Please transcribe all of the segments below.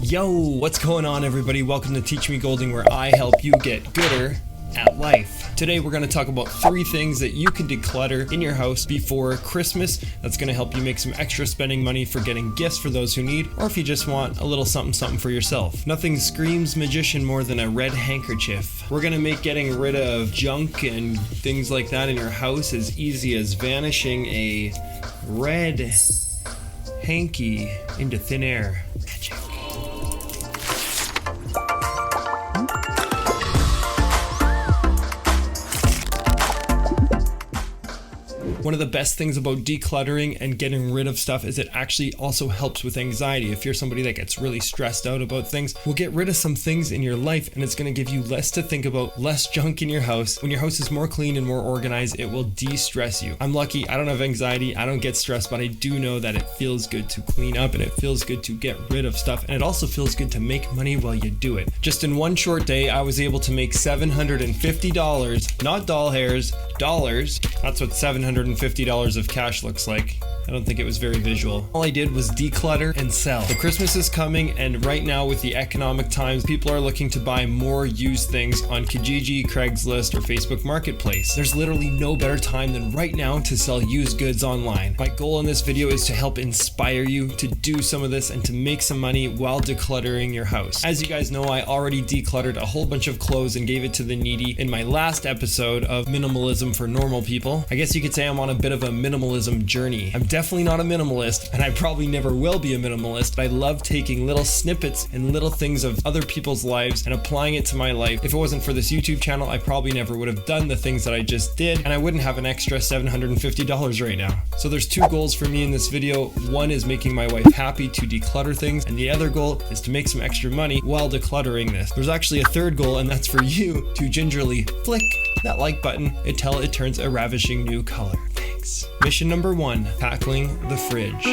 Yo, what's going on everybody? Welcome to Teach Me Golding, where I help you get gooder at life. Today we're going to talk about 3 things that you can declutter in your house before Christmas. That's going to help you make some extra spending money for getting gifts for those who need, or if you just want a little something for yourself. Nothing screams magician more than a red handkerchief. We're going to make getting rid of junk and things like that in your house as easy as vanishing a red hanky into thin air. Magic. One of the best things about decluttering and getting rid of stuff is it actually also helps with anxiety. If you're somebody that gets really stressed out about things, we'll get rid of some things in your life and it's going to give you less to think about, less junk in your house. When your house is more clean and more organized, it will de-stress you. I'm lucky, I don't have anxiety, I don't get stressed, but I do know that it feels good to clean up and it feels good to get rid of stuff, and it also feels good to make money while you do it. Just in one short day, I was able to make $750, not doll hairs, dollars. That's what $750 of cash looks like. I don't think it was very visual. All I did was declutter and sell. So Christmas is coming, and right now with the economic times, people are looking to buy more used things on Kijiji, Craigslist, or Facebook Marketplace. There's literally no better time than right now to sell used goods online. My goal in this video is to help inspire you to do some of this and to make some money while decluttering your house. As you guys know, I already decluttered a whole bunch of clothes and gave it to the needy in my last episode of Minimalism for Normal People. I guess you could say I'm on a bit of a minimalism journey. I'm definitely not a minimalist, and I probably never will be a minimalist, but I love taking little snippets and little things of other people's lives and applying it to my life. If it wasn't for this YouTube channel, I probably never would have done the things that I just did, and I wouldn't have an extra $750 right now. So there's 2 goals for me in this video. One is making my wife happy to declutter things, and the other goal is to make some extra money while decluttering this. There's actually a third goal, and that's for you to gingerly flick that like button until it turns a ravishing new color. Thanks. Mission number 1, tackling the fridge.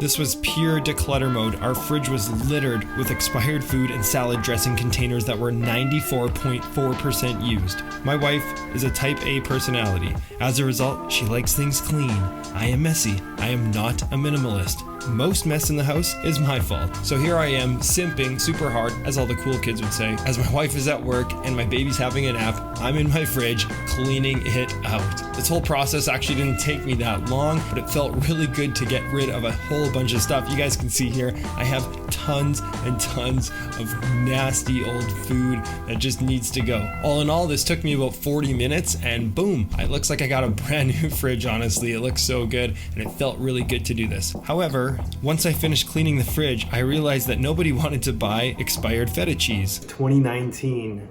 This was pure declutter mode. Our fridge was littered with expired food and salad dressing containers that were 94.4% used. My wife is a type A personality. As a result, she likes things clean. I am messy. I am not a minimalist. Most mess in the house is my fault. So here I am simping super hard, as all the cool kids would say. As my wife is at work and my baby's having a nap, I'm in my fridge cleaning it out. This whole process actually didn't take me that long, but it felt really good to get rid of a whole bunch of stuff. You guys can see here, I have tons and tons of nasty old food that just needs to go. All in all, this took me about 40 minutes and boom, it looks like I got a brand new fridge, honestly. It looks so good and it felt really good to do this. However, once I finished cleaning the fridge, I realized that nobody wanted to buy expired feta cheese. 2019.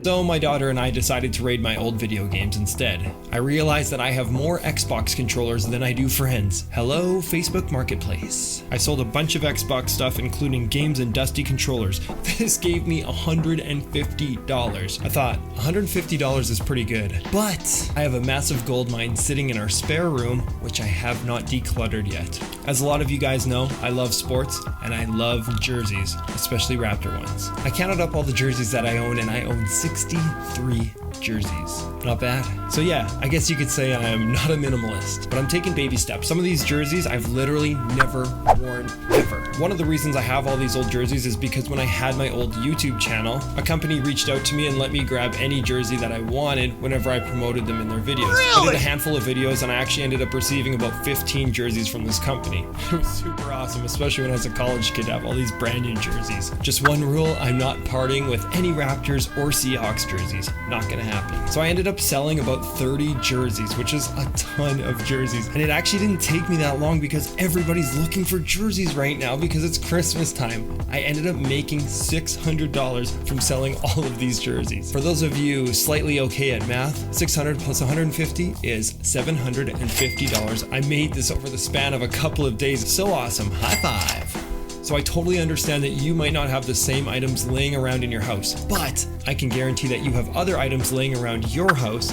So my daughter and I decided to raid my old video games instead. I realized that I have more Xbox controllers than I do friends. Hello, Facebook Marketplace. I sold a bunch of Xbox stuff, including games and dusty controllers. This gave me $150. I thought, $150 is pretty good. But I have a massive gold mine sitting in our spare room, which I have not decluttered yet. As a lot of you guys know, I love sports and I love jerseys, especially Raptor ones. I counted up all the jerseys that I own, and I own 63 jerseys. Not bad. So yeah, I guess you could say I am not a minimalist, but I'm taking baby steps. Some of these jerseys I've literally never worn ever. One of the reasons I have all these old jerseys is because when I had my old YouTube channel, a company reached out to me and let me grab any jersey that I wanted whenever I promoted them in their videos. I did a handful of videos and I actually ended up receiving about 15 jerseys from this company. It was super awesome, especially when I was a college kid to have all these brand new jerseys. Just one rule, I'm not parting with any Raptors or Seahawks jerseys. Not gonna happen. So I ended up selling about 30 jerseys, which is a ton of jerseys. And it actually didn't take me that long because everybody's looking for jerseys right now because it's Christmas time. I ended up making $600 from selling all of these jerseys. For those of you slightly okay at math, 600 plus 150 is $750. I made this over the span of a couple of days. So awesome. High five. So I totally understand that you might not have the same items laying around in your house, but I can guarantee that you have other items laying around your house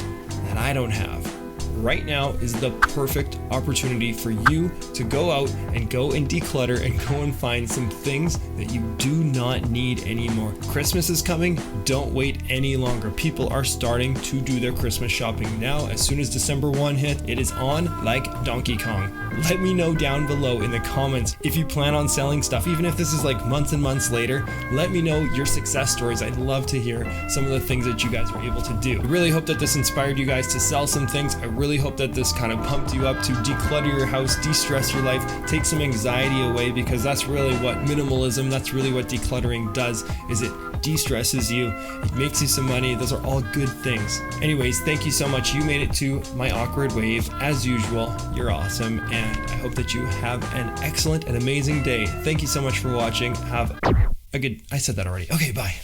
that I don't have. right now is the perfect opportunity for you to go out and declutter and go and find some things that you do not need anymore. Christmas is coming. Don't wait any longer. People are starting to do their Christmas shopping now. As soon as December 1 hit, it is on like Donkey Kong. Let me know down below in the comments if you plan on selling stuff, even if this is like months and months later. Let me know your success stories. I'd love to hear some of the things that you guys were able to do. I really hope that this inspired you guys to sell some things. I really hope that this kind of pumped you up to declutter your house, de-stress your life, take some anxiety away, because that's really what minimalism, that's really what decluttering does, is it de-stresses you, it makes you some money. Those are all good things. Anyways, thank you so much. You made it to my awkward wave. As usual, you're awesome, and I hope that you have an excellent and amazing day. Thank you so much for watching. Have a good, I said that already. Okay, bye.